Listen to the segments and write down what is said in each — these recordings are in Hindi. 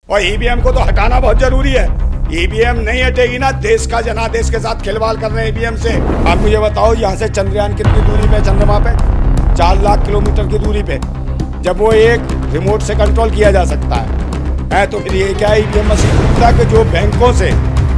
और ईवीएम को तो हटाना बहुत जरूरी है। ईवीएम नहीं हटेगी ना, देश का जनादेश के साथ खिलवाड़ कर रहे हैं ईवीएम से। आप मुझे बताओ, यहाँ से चंद्रयान कितनी दूरी पे, चंद्रमा पे 4 लाख किलोमीटर की दूरी पे, जब वो एक रिमोट से कंट्रोल किया जा सकता है तो फिर ये क्या है? ईवीएम मशीन तक जो बैंकों से,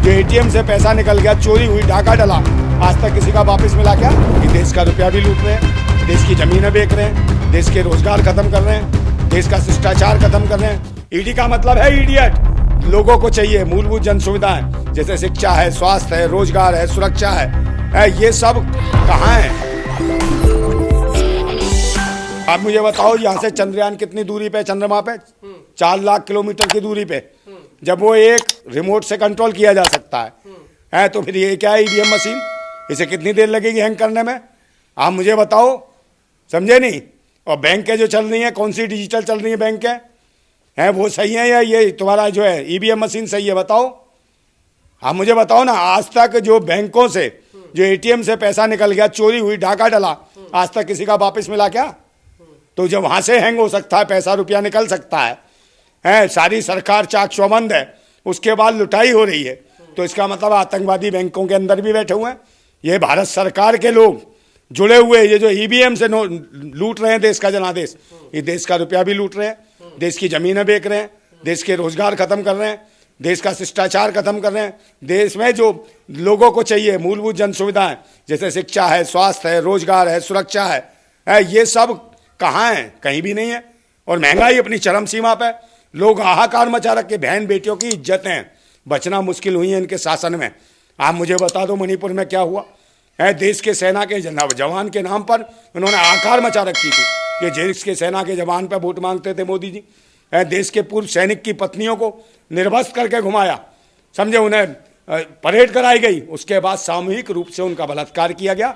जो एटीएम से पैसा निकल गया, चोरी हुई, डाका डला, आज तक किसी का वापस मिला क्या? कि देश का रुपया भी लूट रहे हैं, देश की जमीनें बेच रहे हैं, देश के रोजगार खत्म कर रहे हैं, देश का शिष्टाचार खत्म कर रहे हैं। ईडी का मतलब है इडियट। लोगों को चाहिए मूलभूत जन सुविधाएं, जैसे शिक्षा है, स्वास्थ्य है, रोजगार है, सुरक्षा है, ये सब कहाँ है? आप मुझे बताओ, यहाँ से चंद्रयान कितनी दूरी पे, चंद्रमा पे 4 लाख किलोमीटर की दूरी पे, जब वो एक रिमोट से कंट्रोल किया जा सकता है तो फिर ये क्या है? ईवीएम मशीन, इसे कितनी देर लगेगी हैंग करने में? आप मुझे बताओ, समझे नहीं? और बैंकें जो चल रही हैं, कौन सी डिजिटल चल रही है बैंकें हैं, वो सही है या ये तुम्हारा जो है ईवीएम मशीन सही है? बताओ, आप मुझे बताओ ना। आज तक जो बैंकों से, जो एटीएम से पैसा निकल गया, चोरी हुई, डाका डला, आज तक किसी का वापस मिला क्या? तो जब वहां से हैंग हो सकता है, पैसा रुपया निकल सकता है, सारी सरकार चाक चौबंद है, उसके बाद लुटाई हो रही है, तो इसका मतलब आतंकवादी बैंकों के अंदर भी बैठे हुए हैं। ये भारत सरकार के लोग जुड़े हुए, ये जो ईवीएम से लूट रहे हैं देश का जनादेश, ये देश का रुपया भी लूट रहे हैं, देश की जमीनें बेच रहे हैं, देश के रोजगार खत्म कर रहे हैं, देश का शिष्टाचार खत्म कर रहे हैं। देश में जो लोगों को चाहिए मूलभूत जन सुविधाएं, जैसे शिक्षा है, स्वास्थ्य है, रोजगार है, सुरक्षा है, ये सब कहाँ है? कहीं भी नहीं है। और महंगाई अपनी चरम सीमा पे, लोग हाहाकार मचा रखे, बहन बेटियों की इज्जतें बचना मुश्किल हुई है इनके शासन में। आप मुझे बता दो, मणिपुर में क्या हुआ है? देश के सेना के जवान के नाम पर उन्होंने हाहाकार मचा रखी थी। ये देश के सेना के जवान पर वोट मांगते थे मोदी जी। देश के पूर्व सैनिक की पत्नियों को निर्वस्त्र करके घुमाया, समझे, उन्हें परेड कराई गई, उसके बाद सामूहिक रूप से उनका बलात्कार किया गया।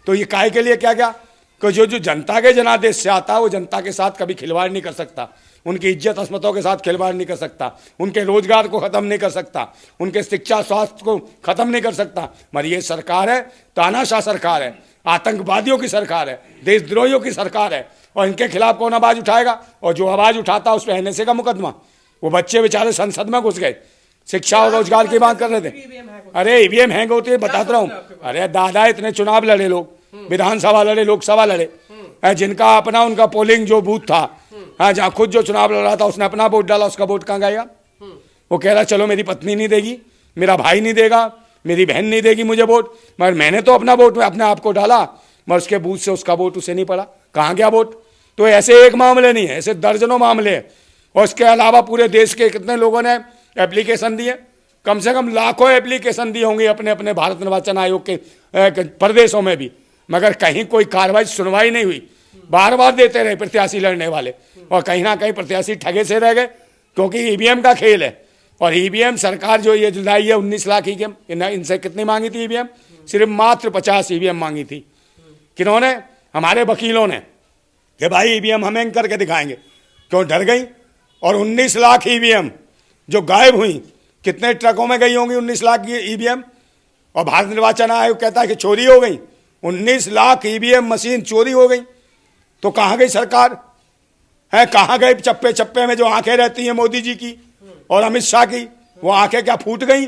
तो ये काहे के लिए किया गया? कि जो जनता के जनादेश से आता है, वो जनता के साथ कभी खिलवाड़ नहीं कर सकता, उनकी इज्जत अस्मतों के साथ खिलवाड़ नहीं कर सकता, उनके रोजगार को खत्म नहीं कर सकता, उनके शिक्षा स्वास्थ्य को खत्म नहीं कर सकता। मगर ये सरकार है, तानाशाह सरकार है, आतंकवादियों की सरकार है, देशद्रोहियों की सरकार है, और इनके खिलाफ कौन आवाज उठाएगा? और जो आवाज उठाता उस पर एनएसए का मुकदमा। वो बच्चे बेचारे संसद में घुस गए, शिक्षा और रोजगार की मांग कर रहे थे। अरे ईवीएम हैंग होती है, बताता रहा हूँ। अरे दादा, इतने चुनाव लड़े लोग, विधानसभा लड़े, लोकसभा लड़े, जिनका अपना उनका पोलिंग जो बूथ था, जहाँ खुद जो चुनाव लड़ रहा था उसने अपना वोट डाला, उसका वोट कहाँ गया? वो कह रहा चलो मेरी पत्नी नहीं देगी, मेरा भाई नहीं देगा, मेरी बहन नहीं देगी मुझे वोट, मगर मैंने तो अपना वोट अपने आप को डाला, मगर उसके बूथ से उसका वोट उसे नहीं पड़ा, कहाँ गया वोट? तो ऐसे एक मामले नहीं है, ऐसे दर्जनों मामले हैं। और इसके अलावा पूरे देश के कितने लोगों ने एप्लीकेशन दिए? कम से कम लाखों एप्लीकेशन दिए होंगे अपने अपने भारत निर्वाचन आयोग के प्रदेशों में भी, मगर कहीं कोई कार्रवाई, सुनवाई नहीं हुई। बार बार देते रहे प्रत्याशी लड़ने वाले, और कहीं ना कहीं प्रत्याशी ठगे से रह गए, क्योंकि ईवीएम का खेल है। और ईवीएम सरकार जो ये लाई है 19 लाख ईवीएम, इनसे कितनी मांगी थी ईवीएम? सिर्फ मात्र 50 ईवीएम मांगी थी। किन्होंने? हमारे वकीलों ने, कि भाई ईवीएम हम हैंग करके दिखाएंगे। क्यों डर गई? और 19 लाख ईवीएम जो गायब हुई, कितने ट्रकों में गई होंगी 19 लाख की ईवीएम? और भारत निर्वाचन आयोग कहता है कि चोरी हो गई, 19 लाख ईवीएम मशीन चोरी हो गई। तो कहाँ गई सरकार है? कहाँ गए चप्पे चप्पे में जो आंखें रहती हैं मोदी जी की और अमित शाह की? वो आंखें क्या फूट गई?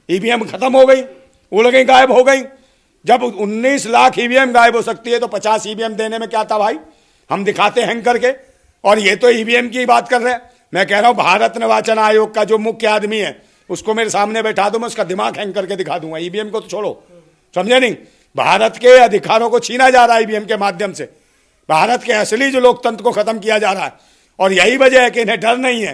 ईवीएम खत्म हो गई, उड़ गई, गायब हो गई। जब 19 लाख ईवीएम गायब हो सकती है तो 50 ईवीएम देने में क्या था भाई? हम दिखाते हैंग करके। और ये तो ईवीएम की बात कर रहे हैं। मैं कह रहा हूं भारत निर्वाचन आयोग का जो मुख्य आदमी है उसको मेरे सामने बैठा दो, मैं उसका दिमाग हैंग करके दिखा दूंगा। ईवीएम को तो छोड़ो, समझे नहीं? भारत के अधिकारों को छीना जा रहा है ईवीएम के माध्यम से, भारत के असली जो लोकतंत्र को खत्म किया जा रहा है। और यही वजह है कि इन्हें डर नहीं है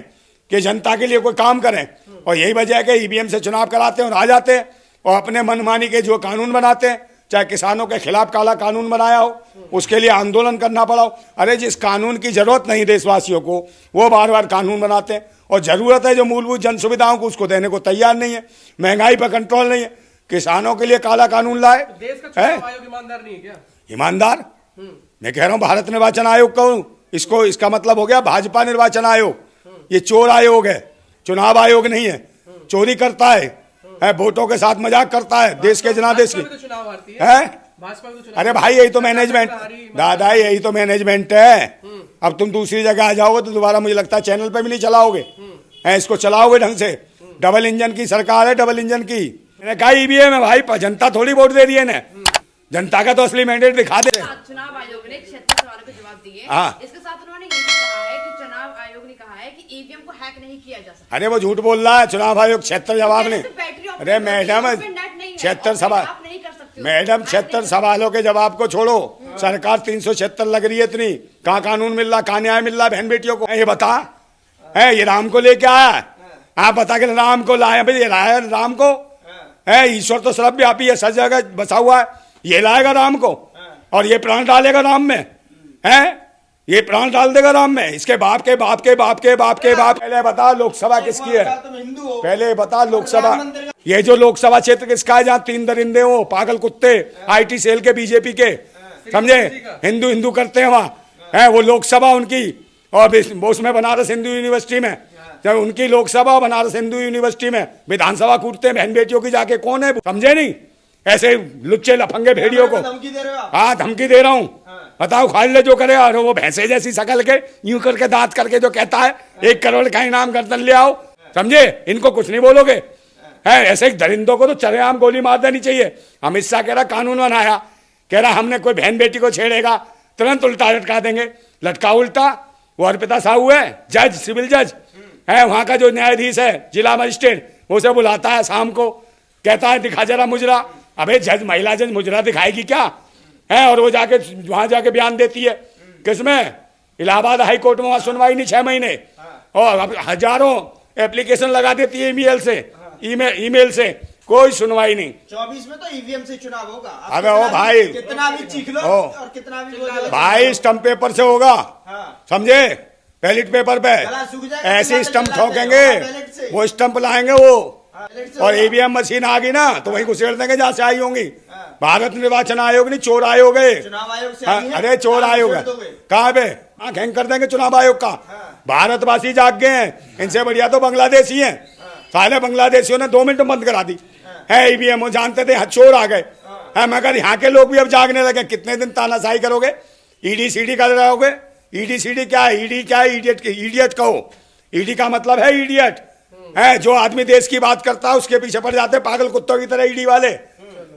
कि जनता के लिए कोई काम करें, और यही वजह है कि ईवीएम से चुनाव कराते हैं और आ जाते हैं, और अपने मनमानी के जो कानून बनाते हैं, चाहे किसानों के खिलाफ काला कानून बनाया हो, उसके लिए आंदोलन करना पड़ा हो। अरे जिस कानून की जरूरत नहीं देशवासियों को, वो बार बार कानून बनाते हैं। और जरूरत है जो मूलभूत जन सुविधाओं को, उसको देने को तैयार नहीं है। महंगाई पर कंट्रोल नहीं है, किसानों के लिए काला कानून लाए। देश का चुनाव आयोग ईमानदार नहीं है क्या? ईमानदार? मैं कह रहा हूं भारत निर्वाचन आयोग को, इसको, इसका मतलब हो गया भाजपा निर्वाचन आयोग। ये चोर आयोग है, चुनाव आयोग नहीं है। चोरी करता है, वोटों के साथ मजाक करता है, देश के जनादेश की है। अरे भाई यही तो मैनेजमेंट, दादा यही तो मैनेजमेंट है। अब तुम दूसरी जगह आ जाओगे तो दोबारा मुझे लगता है चैनल पे भी नहीं चलाओगे, है, इसको चलाओगे ढंग से। डबल इंजन की सरकार है, डबल इंजन की। मैंने कहा ईवीएम है भाई, जनता थोड़ी वोट दे रही है ना, जनता का तो असली मैंडेट दिखा दे। चुनाव आयोग ने 76 सवालों के जवाब दिए। हाँ। इसके साथ उन्होंने ये भी कहा है कि चुनाव आयोग ने कहा है कि ईवीएम को हैक नहीं किया जा सकता। अरे वो झूठ बोल रहा है, चुनाव आयोग 76 जवाब नहीं। अरे मैडम 76 सवाल, मैडम 76 सवालों के जवाब को छोड़ो, सरकार 376 लग रही है इतनी, कहाँ कानून मिल रहा, कहाँ न्याय मिल रहा बहन बेटियों को। ये बता है, ये राम को लेके आया, आप बता के राम को लाया भाई, ये लाया राम को है। ईश्वर तो सर्वव्यापी है, सब जगह बसा हुआ है, ये लाएगा राम को और ये प्राण डालेगा राम में है, ये प्राण डाल देगा राम में। इसके बाप के बाप के बाप के बाप के बाप। पहले बता लोकसभा किसकी है, पहले बता लोकसभा, ये जो लोकसभा क्षेत्र किसका है जहाँ 3 दरिंदे हो पागल कुत्ते IT सेल के बीजेपी के, समझे, हिंदू हिंदू करते हैं वहाँ है, वो लोकसभा उनकी, और वो उसमें बनारस हिंदू यूनिवर्सिटी में जब उनकी लोकसभा, बनारस हिंदू यूनिवर्सिटी में विधानसभा कूटते हैं बहन बेटियों की जाके। कौन है, समझे नहीं, ऐसे लुच्चे लफंगे भेड़ियों को। हाँ धमकी दे रहा हूँ, बताओ खाल ले जो करे। और वो भैंसे जैसी शकल के यूं करके दांत करके जो कहता है 1 करोड़ का इनाम गर्दन ले आओ, समझे, इनको कुछ नहीं बोलोगे है। ऐसे दरिंदों को तो चरेआम गोली मार देनी चाहिए। अमित शाह कह रहा कानून बनाया, कह रहा हमने कोई बहन बेटी को छेड़ेगा तुरंत उल्टा लटका देंगे। लटका उल्टा, वो अर्पिता साहू है जज, सिविल जज है, वहां का जो न्यायाधीश है जिला मजिस्ट्रेट, वो उसे बुलाता है शाम को, कहता है दिखा जरा मुजरा। अबे जज, महिला जज मुजरा दिखाएगी क्या है, और वो जाके वहां जाके बयान देती है, किसमें, इलाहाबाद हाई कोर्ट में, वहां सुनवाई नहीं 6 महीने, और अब हजारों एप्लीकेशन लगा देती है ईमेल से, कोई सुनवाई नहीं। 24 में तो ईवीएम से चुनाव होगा। अबे ओ भाई, कितना भी चीख लो और कितना भी बोलो भाई, स्टम्प पेपर से होगा, समझे, बैलेट पेपर पे ऐसे स्टम्प ठोकेंगे, वो स्टम्प लाएंगे वो, और ईवीएम मशीन आ गई ना तो वहीं घुसेड़ देंगे जहाँ से आई होंगी। भारत निर्वाचन आयोग नहीं, चोर आयोग है, चुनाव आयोग से। अरे चोर आयोग है, कहाँ पे आँख हैंग कर देंगे चुनाव आयोग का। भारतवासी जाग गए हैं, इनसे बढ़िया तो बांग्लादेशी हैं, सारे बांग्लादेशियों ने 2 मिनट में बंद करा दी है ईवीएम। वो जानते थे यहाँ चोर आ गए है, मगर यहाँ के लोग भी अब जागने लगे। कितने दिन तानाशाही करोगे, ईडी सीडी कर रहोगे। ईडी सीडी क्या है, ईडी क्या है, इडियट कहो। ईडी का मतलब है इडियट है, जो आदमी देश की बात करता है उसके पीछे पड़ जाते हैं पागल कुत्तों की तरह ईडी वाले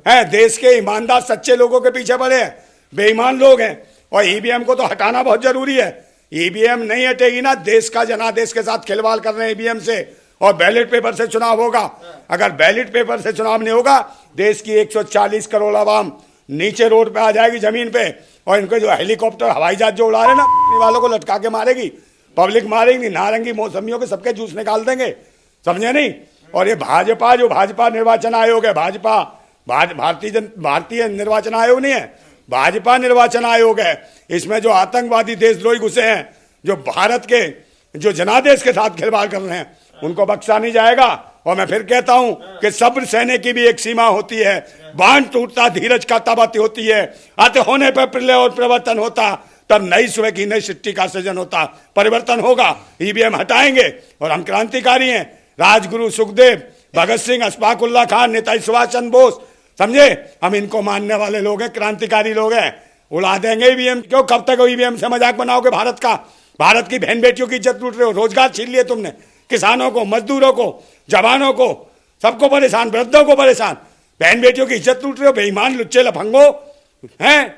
हैं। देश के ईमानदार सच्चे लोगों के पीछे पड़े हैं, बेईमान लोग हैं। और ईवीएम को तो हटाना बहुत जरूरी है। ईवीएम नहीं हटेगी ना, देश का जनादेश के साथ खिलवाड़ कर रहे हैं ईवीएम से, और बैलेट पेपर से चुनाव होगा। अगर बैलेट पेपर से चुनाव नहीं होगा, देश की 140 करोड़ आवाम नीचे रोड पे आ जाएगी, जमीन पे, और इनको जो हेलीकॉप्टर हवाई जहाज जो उड़ा रहे ना, अपने वालों को लटका के मारेगी, पब्लिक मारेगी, नारंगी मौसमियों के सबके जूस निकाल देंगे, समझे नहीं। और ये भाजपा, जो भाजपा निर्वाचन आयोग है, भाजपा भारतीय निर्वाचन आयोग नहीं है, भाजपा निर्वाचन आयोग है। इसमें जो आतंकवादी देशद्रोही घुसे हैं, जो भारत के जो जनादेश के साथ खिलवाड़ कर रहे हैं, उनको बख्शा नहीं जाएगा। और मैं फिर कहता हूं कि सब्र सहने की भी एक सीमा होती है। बांध टूटता धीरज का तब होती है, अत होने पर प्रलय और परिवर्तन होता, तब नई सुबह की नई सृष्टि का सृजन होता। परिवर्तन होगा, ईवीएम हटाएंगे, और हम क्रांतिकारी हैं। राजगुरु सुखदेव, भगत सिंह, अशफाक उल्लाह खान, नेताजी सुभाष चंद्र बोस, समझे, हम इनको मानने वाले लोग हैं, क्रांतिकारी लोग हैं। उड़ा देंगे ईवीएम। क्यों, कब तक ईवीएम से मजाक बनाओगे भारत का? भारत की बहन बेटियों की इज्जत लूट रहे हो, रोजगार छीन लिए तुमने, किसानों को, मजदूरों को, जवानों को, सबको परेशान, वृद्धों को परेशान, बहन बेटियों की इज्जत लूट रहे हो, बेईमान लुच्चे लफंगो हैं।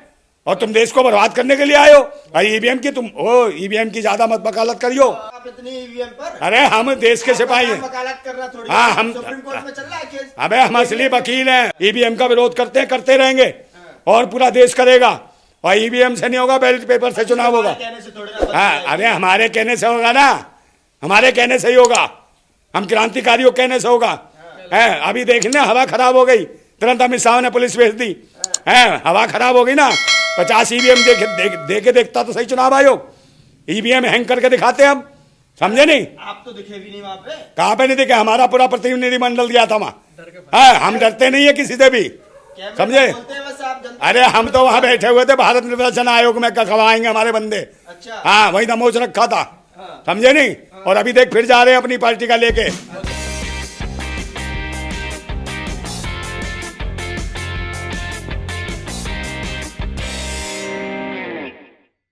और तुम देश को बर्बाद करने के लिए आए हो। और ईवीएम की तुम ईवीएम की ज्यादा मत वकालत करियो। आप इतनी ईवीएम पर, अरे हम देश के सिपाही हैं, वकालत करना थोड़ी। हाँ, हम सुप्रीम कोर्ट में चल रहा है केस। अबे हम असली वकील हैं। ईवीएम का विरोध करते हैं, करते रहेंगे, और पूरा देश करेगा। और ईवीएम से नहीं होगा, बैलेट पेपर से चुनाव होगा। हाँ, अरे हमारे कहने से होगा ना, हमारे कहने से ही होगा, हम क्रांतिकारियों कहने से होगा। है अभी देखने, हवा खराब हो गई, तुरंत अमित शाह ने पुलिस भेज दी है, हवा खराब हो गई ना। 50 ईवीएम देके देखता तो सही चुनाव आयोग, ईवीएम हैंग करके दिखाते हम, समझे नहीं। आप तो दिखे भी नहीं वहाँ पे। कहाँ पे नहीं दिखे, हमारा पूरा प्रतिनिधिमंडल दिया था वहाँ। हम डरते नहीं है किसी से भी, समझे। अरे हम तो वहाँ बैठे हुए थे, भारत निर्वाचन आयोग में कखवाएंगे हमारे बंदे। अच्छा। हाँ, वही दमोच रखा था, समझे नहीं। और अभी देख फिर जा रहे हैं अपनी पार्टी का लेके।